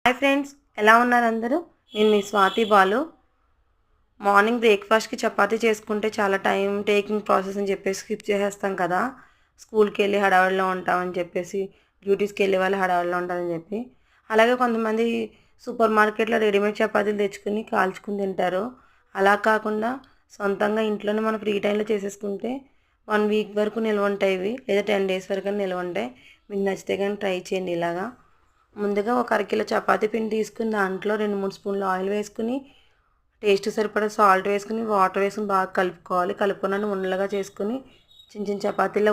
Hi friends, ఎలా ఉన్నారు అందరూ? నేను మీ స్వాతి బాలు. మార్నింగ్ బ్రేక్ఫాస్ట్కి చపాతీ చేసుకుంటే చాలా టైం టేకింగ్ ప్రాసెస్ అని చెప్పేసి స్కిప్ చేసేస్తాం కదా. స్కూల్కి వెళ్ళి హడావిడిలో ఉంటామని చెప్పేసి, డ్యూటీస్కి వెళ్ళే వాళ్ళు హడావిడిలో ఉంటారని చెప్పి. అలాగే కొంతమంది సూపర్ మార్కెట్లో రెడీమేడ్ చపాతీలు తెచ్చుకుని కాల్చుకుని తింటారు. అలా కాకుండా సొంతంగా ఇంట్లోనే మనం ఫ్రీ టైంలో చేసేసుకుంటే 1 వీక్ వరకు నిల్వ ఉంటాయి ఇవి, లేదా 10 డేస్ వరకు నిల్వ ఉంటాయి. మీకు నచ్చితే కానీ ట్రై చేయండి ఇలాగా. ముందుగా ఒక అరకిలో చపాతీ పిండి తీసుకుని దాంట్లో 2-3 స్పూన్లు ఆయిల్ వేసుకుని, టేస్ట్ సరిపడా సాల్ట్ వేసుకుని, వాటర్ వేసుకుని బాగా కలుపుకోవాలి. కలుపుకున్నాను ఉండలుగా చేసుకుని చిన్న చిన్న చపాతీలా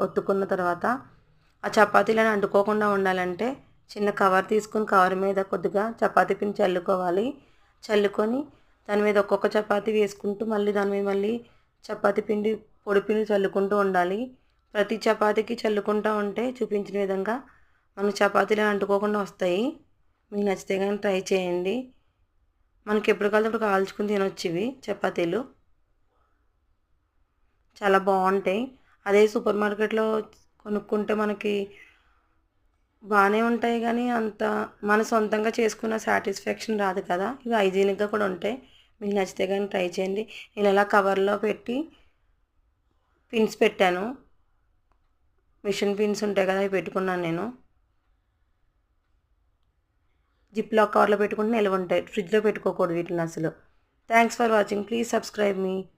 ఒత్తుకున్న తర్వాత, ఆ చపాతీలను అంటుకోకుండా ఉండాలంటే చిన్న కవర్ తీసుకుని కవర్ మీద కొద్దిగా చపాతీ పిండి చల్లుకోవాలి. చల్లుకొని దాని మీద ఒక్కొక్క చపాతీ వేసుకుంటూ మళ్ళీ దాని మీద మళ్ళీ చపాతీ పిండి పొడి పిండి చల్లుకుంటూ ఉండాలి. ప్రతి చపాతీకి చల్లుకుంటూ ఉంటే చూపించిన విధంగా మనకు చపాతీలు అంటుకోకుండా వస్తాయి. మీకు నచ్చితే కానీ ట్రై చేయండి. మనకి ఎప్పుడు కావాలంటే అప్పుడు కాల్చుకుని తినొచ్చు ఇవి చపాతీలు. చాలా బాగుంటాయి. అదే సూపర్ మార్కెట్లో కొనుక్కుంటే మనకి బాగానే ఉంటాయి కానీ అంత మన సొంతంగా చేసుకున్న సాటిస్ఫాక్షన్ రాదు కదా. ఇవి హైజీనిక్గా కూడా ఉంటాయి. మీకు నచ్చితే కానీ ట్రై చేయండి. నేను ఇలా కవర్లో పెట్టి పిన్స్ పెట్టాను. మిషన్ పిన్స్ ఉంటాయి కదా, అవి పెట్టుకున్నాను నేను. జిప్లాక్ కవర్లో పెట్టుకుంటే నిల్వ ఉంటాయి. ఫ్రిడ్జ్లో పెట్టుకోకూడదు వీటిని అసలు. Thanks for watching. Please subscribe me.